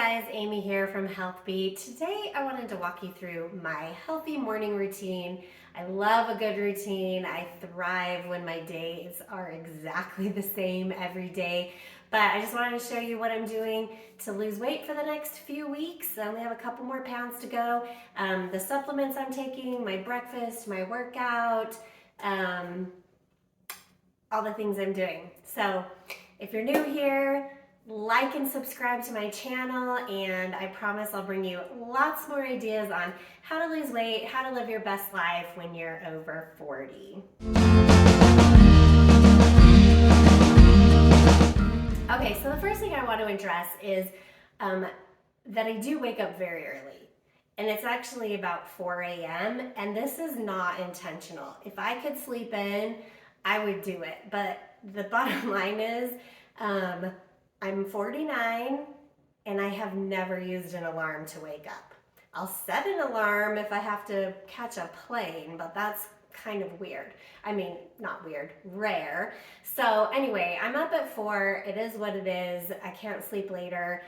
guys, Amy here from HealthBeat. Today I wanted to walk you through my healthy morning routine. I love a good routine. I thrive when my days are exactly the same every day. But I just wanted to show you what I'm doing to lose weight for the next few weeks. I only have a couple more pounds to go. The supplements I'm taking, my breakfast, my workout, all the things I'm doing. So if you're new here, like and subscribe to my channel, and I promise I'll bring you lots more ideas on how to lose weight, how to live your best life when you're over 40. Okay, so the first thing I want to address is that I do wake up very early. And it's actually about 4 a.m. and this is not intentional. If I could sleep in, I would do it. But the bottom line is, I'm 49 and I have never used an alarm to wake up. I'll set an alarm if I have to catch a plane, but that's kind of weird. I mean, not weird, rare. So anyway, I'm up at 4. It is what it is. I can't sleep later.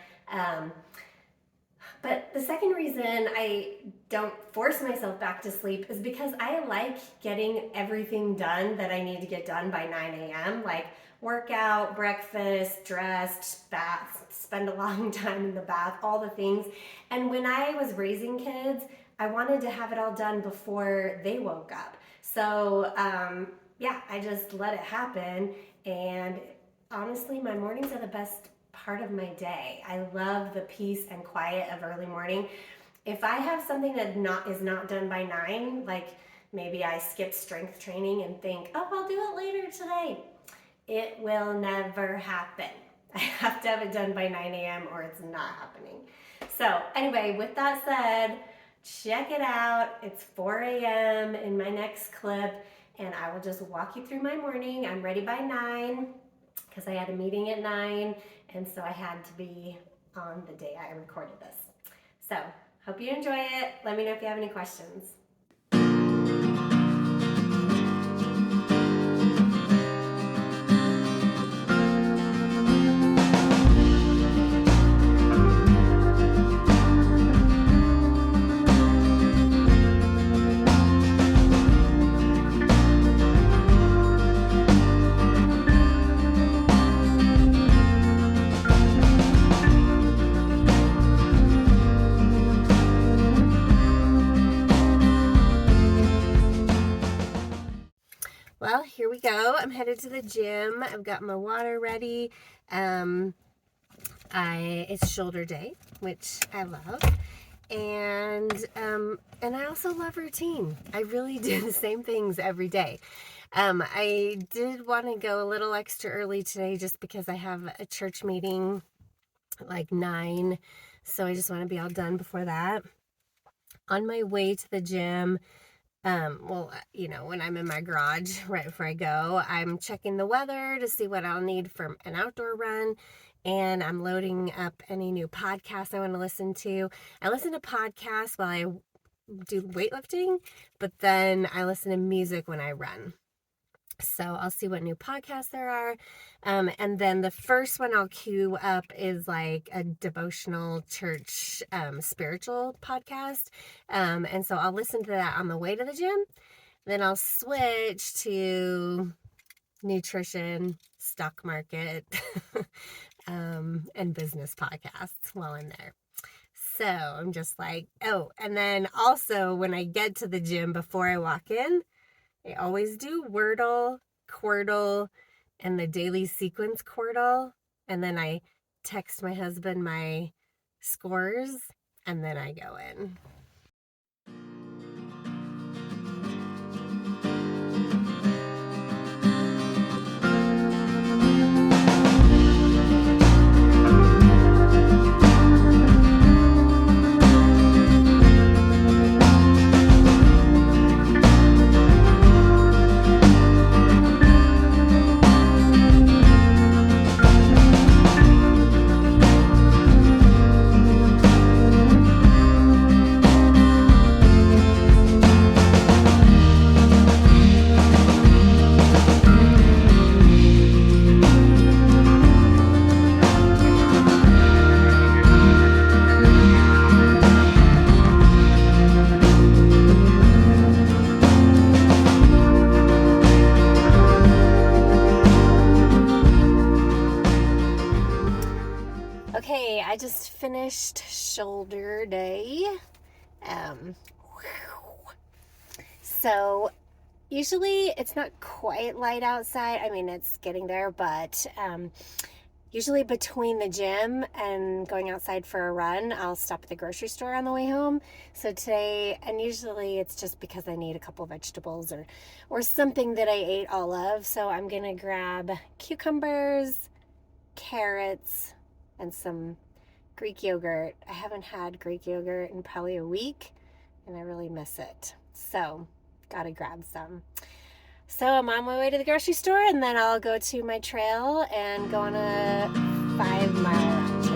But the second reason I don't force myself back to sleep is because I like getting everything done that I need to get done by 9 a.m. Like workout, breakfast, dressed, bath, spend a long time in the bath, all the things. And when I was raising kids, I wanted to have it all done before they woke up. So yeah, I just let it happen. And honestly, my mornings are the best part of my day. I love the peace and quiet of early morning. If I have something that is not done by 9, like maybe I skip strength training and think, oh, I'll do it later today. It will never happen. I have to have it done by 9 a.m. or it's not happening. So anyway, with that said, check it out. It's 4 a.m. in my next clip, and I will just walk you through my morning. I'm ready by 9 because I had a meeting at 9, and so I had to be on the day I recorded this. So hope you enjoy it. Let me know if you have any questions. Well, here we go. I'm headed to the gym. I've got my water ready. It's shoulder day, which I love. And I also love routine. I really do the same things every day. I did want to go a little extra early today just because I have a church meeting like 9. So I just want to be all done before that. On my way to the gym, when I'm in my garage right before I go, I'm checking the weather to see what I'll need for an outdoor run, and I'm loading up any new podcasts I want to listen to. I listen to podcasts while I do weightlifting, but then I listen to music when I run. So I'll see what new podcasts there are. And then the first one I'll queue up is like a devotional church spiritual podcast. And so I'll listen to that on the way to the gym. Then I'll switch to nutrition, stock market, and business podcasts while I'm there. So I'm just like, oh, and then also when I get to the gym before I walk in, I always do Wordle, Quordle, and the daily sequence Quordle. And then I text my husband my scores, and then I go in. just finished shoulder day. So usually it's not quite light outside. I mean, it's getting there, but usually between the gym and going outside for a run, I'll stop at the grocery store on the way home. So today, and usually it's just because I need a couple vegetables or something that I ate all of. So I'm gonna grab cucumbers, carrots, and some Greek yogurt. I haven't had Greek yogurt in probably a week, and I really miss it. So gotta grab some. So I'm on my way to the grocery store, and then I'll go to my trail and go on a 5-mile run today.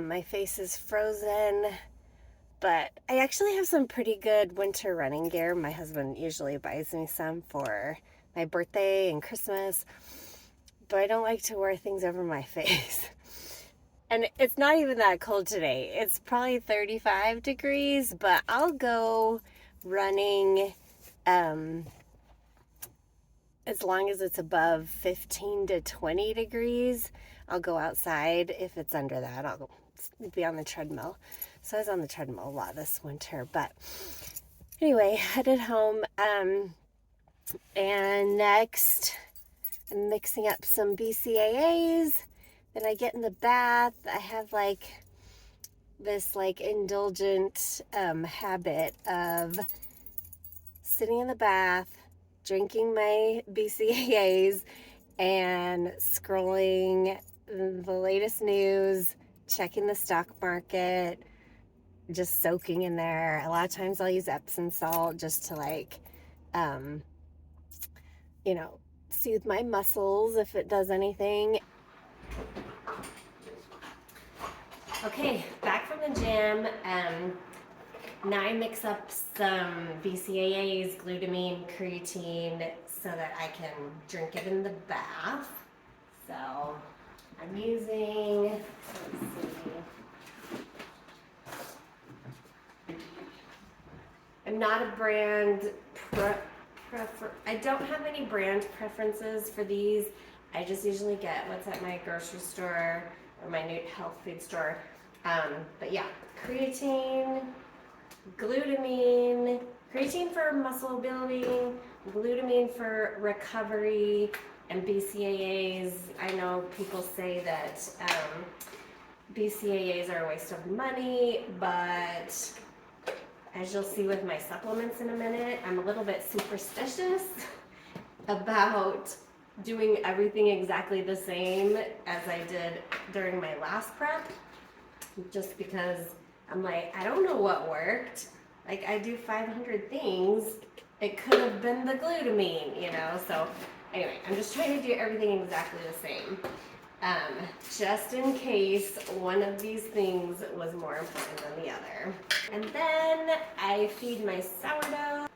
My face is frozen, but I actually have some pretty good winter running gear. My husband usually buys me some for my birthday and Christmas, but I don't like to wear things over my face. And it's not even that cold today. It's probably 35 degrees, but I'll go running as long as it's above 15 to 20 degrees. I'll go outside. If it's under that, I'll be on the treadmill. So I was on the treadmill a lot this winter, but anyway, headed home. And next I'm mixing up some BCAAs. Then I get in the bath. I have this indulgent habit of sitting in the bath, drinking my BCAAs, and scrolling the latest news, checking the stock market, just soaking in there. A lot of times I'll use Epsom salt just to soothe my muscles if it does anything. Okay, back from the gym. Now I mix up some BCAAs, glutamine, creatine, so that I can drink it in the bath. So I'm using, let's see. I'm not a brand I don't have any brand preferences for these. I just usually get what's at my grocery store or my new health food store. But yeah, creatine, glutamine, creatine for muscle building, glutamine for recovery, and BCAAs. I know people say that BCAAs are a waste of money, but as you'll see with my supplements in a minute, I'm a little bit superstitious about doing everything exactly the same as I did during my last prep, just because I'm like, I don't know what worked. Like, I do 500 things. It could have been the glutamine, So anyway, I'm just trying to do everything exactly the same. Just in case one of these things was more important than the other. And then I feed my sourdough.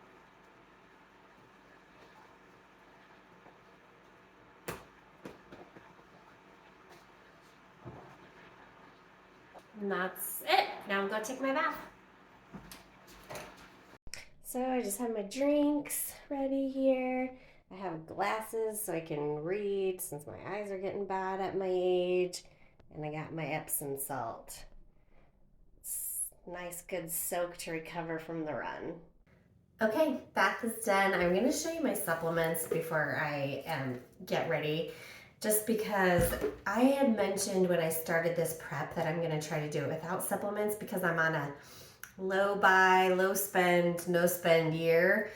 And that's it. Now I'm gonna take my bath. So I just have my drinks ready here. I have glasses so I can read since my eyes are getting bad at my age. And I got my Epsom salt. It's nice, good soak to recover from the run. Okay, bath is done. I'm going to show you my supplements before I get ready. Just because I had mentioned when I started this prep that I'm going to try to do it without supplements because I'm on a low buy, low spend, no spend year.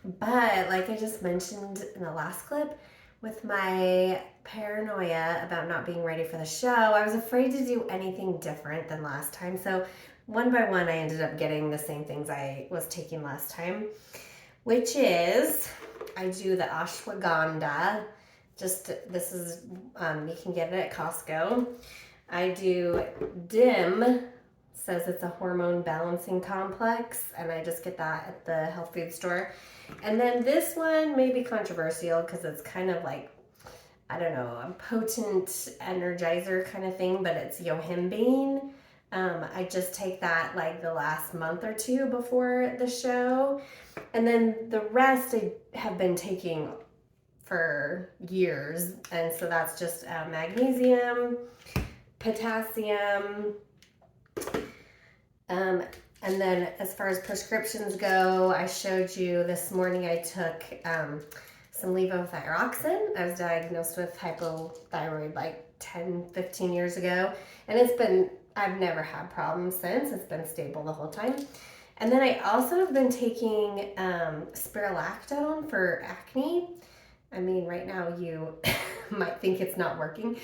But like I just mentioned in the last clip, with my paranoia about not being ready for the show, I was afraid to do anything different than last time. So one by one, I ended up getting the same things I was taking last time, which is I do the ashwagandha. Just this is you can get it at Costco. I do DIM, says it's a hormone balancing complex, and I just get that at the health food store. And then this one may be controversial because it's kind of like, I don't know, a potent energizer kind of thing, but it's yohimbine. I just take that like the last month or two before the show. And then the rest I have been taking for years. And so that's just magnesium, potassium, and then as far as prescriptions go, I showed you this morning I took some levothyroxine. I was diagnosed with hypothyroid like 10, 15 years ago. And I've never had problems since. It's been stable the whole time. And then I also have been taking spironolactone for acne. I mean, right now you might think it's not working,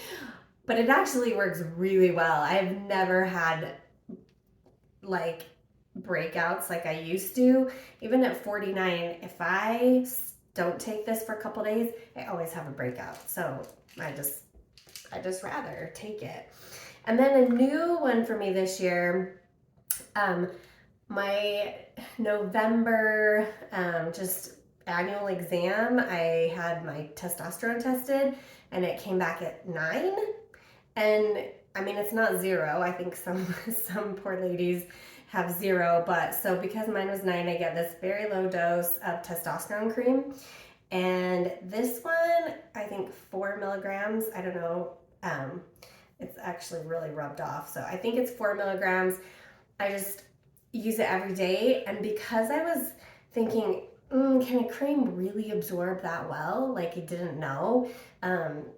but it actually works really well. I've never had like breakouts like I used to. Even at 49, if I don't take this for a couple days, I always have a breakout. So I just rather take it. And then a new one for me this year, my November just annual exam, I had my testosterone tested and it came back at 9. And I mean, it's not 0. I think some poor ladies have 0, but so because mine was 9, I get this very low dose of testosterone cream. And this one, I think 4 milligrams, I don't know, it's actually really rubbed off. So I think it's 4 milligrams. I just use it every day. And because I was thinking, can a cream really absorb that well? Like I didn't know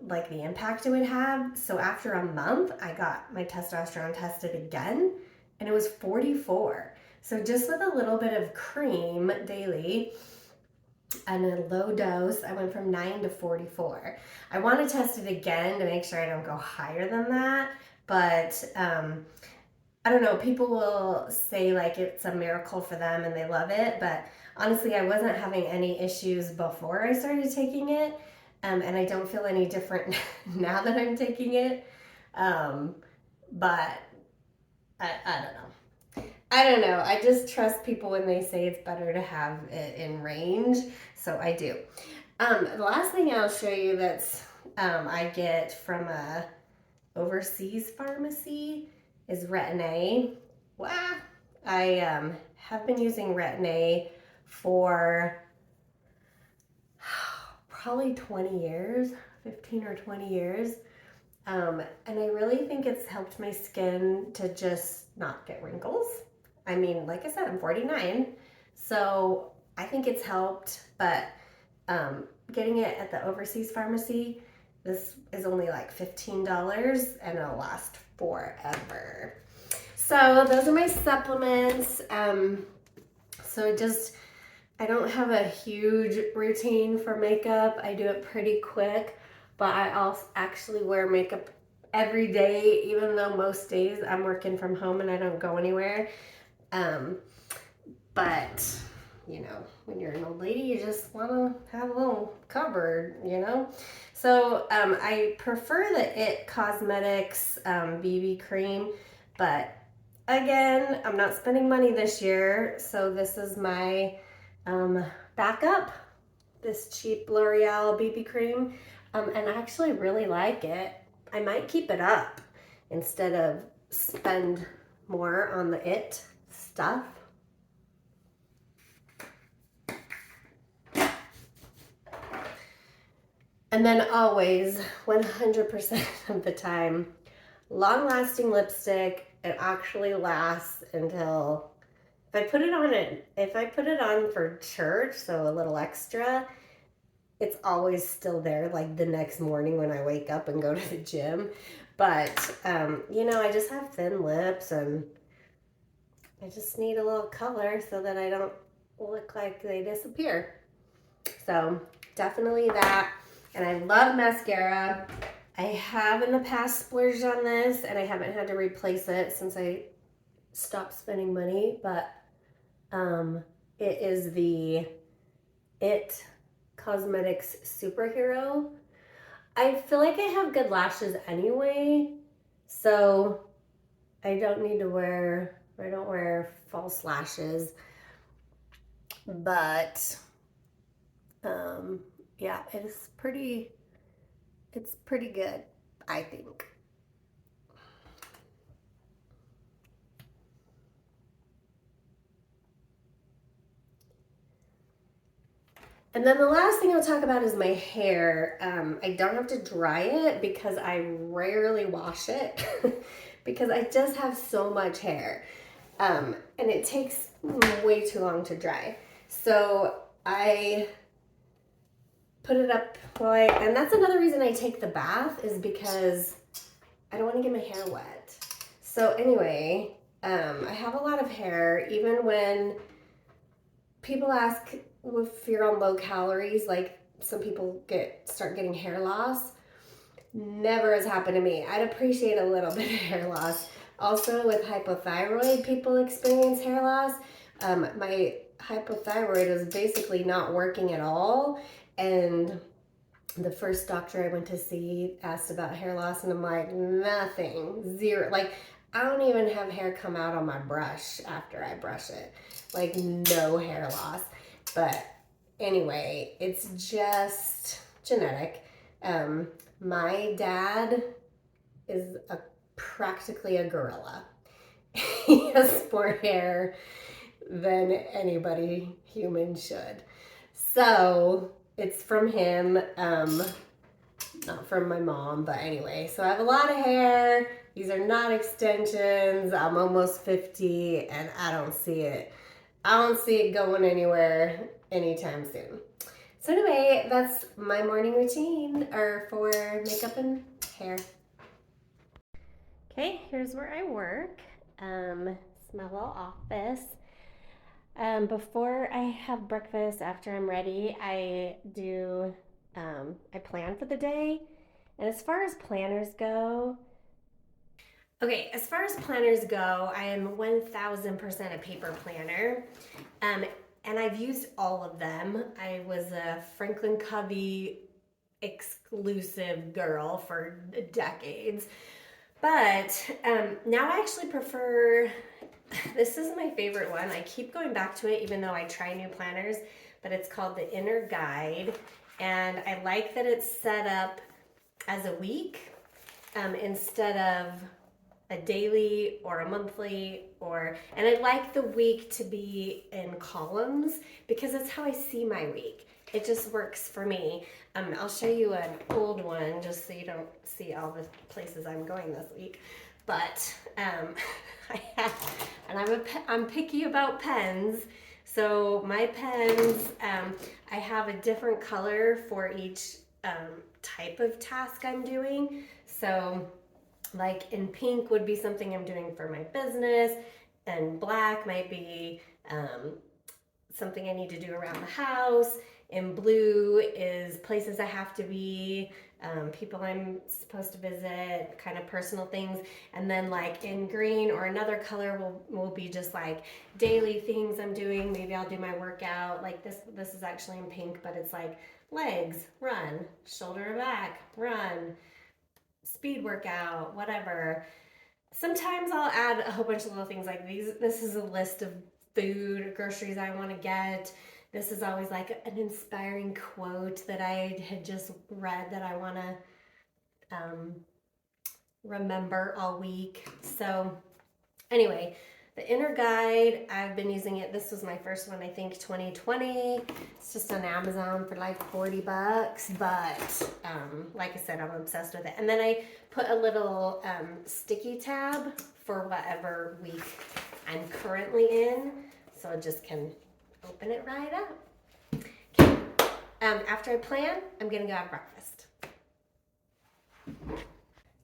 like the impact it would have. So after a month, I got my testosterone tested again and it was 44. So just with a little bit of cream daily and a low dose, I went from 9 to 44. I want to test it again to make sure I don't go higher than that. But I don't know, people will say like it's a miracle for them and they love it, but honestly, I wasn't having any issues before I started taking it, and I don't feel any different now that I'm taking it, but I don't know. I don't know. I just trust people when they say it's better to have it in range, so I do. The last thing I'll show you that's I get from a overseas pharmacy is Retin-A. Wow. I have been using Retin-A for probably 20 years, 15 or 20 years. And I really think it's helped my skin to just not get wrinkles. I mean, like I said, I'm 49, so I think it's helped, but getting it at the overseas pharmacy, this is only like $15 and it'll last forever. So those are my supplements. I don't have a huge routine for makeup. I do it pretty quick, but I also actually wear makeup every day, even though most days I'm working from home and I don't go anywhere. But you know, when you're an old lady, you just want to have a little cupboard, you know? So I prefer the IT Cosmetics BB cream, but again, I'm not spending money this year, so this is my backup, this cheap L'Oreal BB cream, and I actually really like it. I might keep it up instead of spend more on the IT stuff. And then always, 100% of the time, long-lasting lipstick, it actually lasts until, if I put it on for church, so a little extra, it's always still there like the next morning when I wake up and go to the gym. But, you know, I just have thin lips and I just need a little color so that I don't look like they disappear. So definitely that. And I love mascara. I have in the past splurged on this and I haven't had to replace it since I stopped spending money, but it is the It Cosmetics Superhero. I feel like I have good lashes anyway, so I don't wear false lashes, but yeah, it's pretty good, I think. And then the last thing I'll talk about is my hair. I don't have to dry it because I rarely wash it because I just have so much hair. And it takes way too long to dry. So I put it up, and that's another reason I take the bath is because I don't want to get my hair wet. So anyway, I have a lot of hair. Even when people ask if you're on low calories, like some people start getting hair loss, never has happened to me. I'd appreciate a little bit of hair loss. Also with hypothyroid, people experience hair loss. My hypothyroid is basically not working at all. And the first doctor I went to see asked about hair loss and I'm like, nothing, zero. Like I don't even have hair come out on my brush after I brush it. Like no hair loss. But anyway, it's just genetic. My dad is practically a gorilla. He has more hair than anybody human should. So it's from him, not from my mom, but anyway. So I have a lot of hair. These are not extensions. I'm almost 50 and I don't see it going anywhere anytime soon. So anyway, that's my morning routine for makeup and hair. Okay, here's where I work. It's my little office. Before I have breakfast, after I'm ready, I plan for the day. And as far as planners go, I am 1000% a paper planner. And I've used all of them. I was a Franklin Covey exclusive girl for decades. But now I actually prefer, this is my favorite one. I keep going back to it even though I try new planners, but it's called the Inner Guide. And I like that it's set up as a week instead of a daily or a monthly and I like the week to be in columns because that's how I see my week. It just works for me. I'll show you an old one just so you don't see all the places I'm going this week. But I'm picky about pens. So my pens, I have a different color for each type of task I'm doing. So like in pink would be something I'm doing for my business, and black might be something I need to do around the house. In blue is places I have to be, people I'm supposed to visit, kind of personal things. And then like in green or another color will be just like daily things I'm doing. Maybe I'll do my workout. Like this is actually in pink, but it's like legs, run, shoulder to back, run, speed workout, whatever. Sometimes I'll add a whole bunch of little things like these. This is a list of food or groceries I want to get. This is always like an inspiring quote that I had just read that I want to remember all week. So anyway, the Inner Guide, I've been using it. This was my first one, I think 2020. It's just on Amazon for like $40, but like I said, I'm obsessed with it. And then I put a little sticky tab for whatever week I'm currently in, so I just can open it right up. Okay. After I plan, I'm gonna go have breakfast.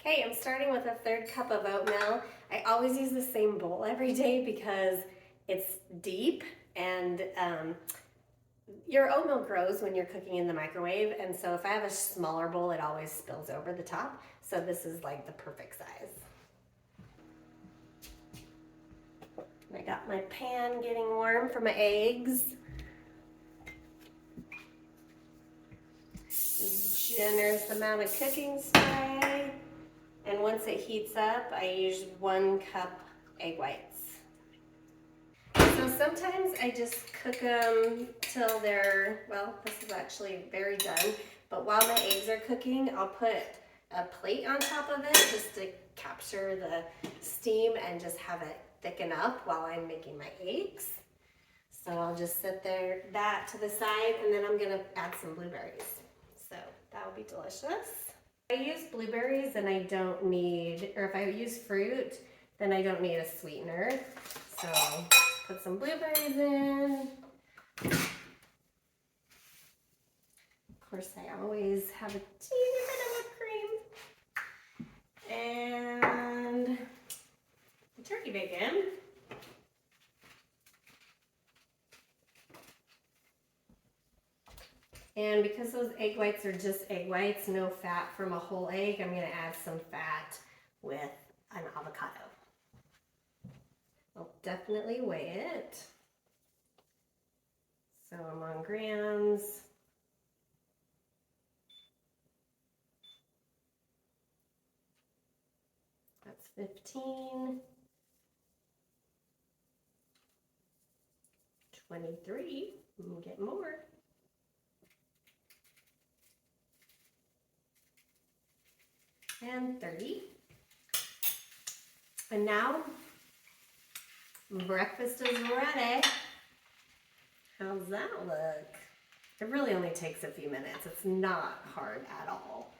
Okay, I'm starting with a 1/3 cup of oatmeal. I always use the same bowl every day because it's deep and your oatmeal grows when you're cooking in the microwave, and so if I have a smaller bowl, it always spills over the top. So this is like the perfect size. And I got my pan getting warm for my eggs. Generous amount of cooking spray. And once it heats up, I use 1 cup egg whites. So sometimes I just cook them till they're, well, this is actually very done. But while my eggs are cooking, I'll put a plate on top of it just to capture the steam and just have it thicken up while I'm making my eggs. So I'll just set that to the side, and then I'm gonna add some blueberries. So that will be delicious. If I use blueberries, then I don't need, or if I use fruit, then I don't need a sweetener. So put some blueberries in. Of course, I always have a teeny bit of whipped cream. And turkey bacon. And because those egg whites are just egg whites, no fat from a whole egg, I'm going to add some fat with an avocado. I'll definitely weigh it. So I'm on grams. That's 15. 23. We'll get more. And 30. And now breakfast is ready. How's that look? It really only takes a few minutes. It's not hard at all.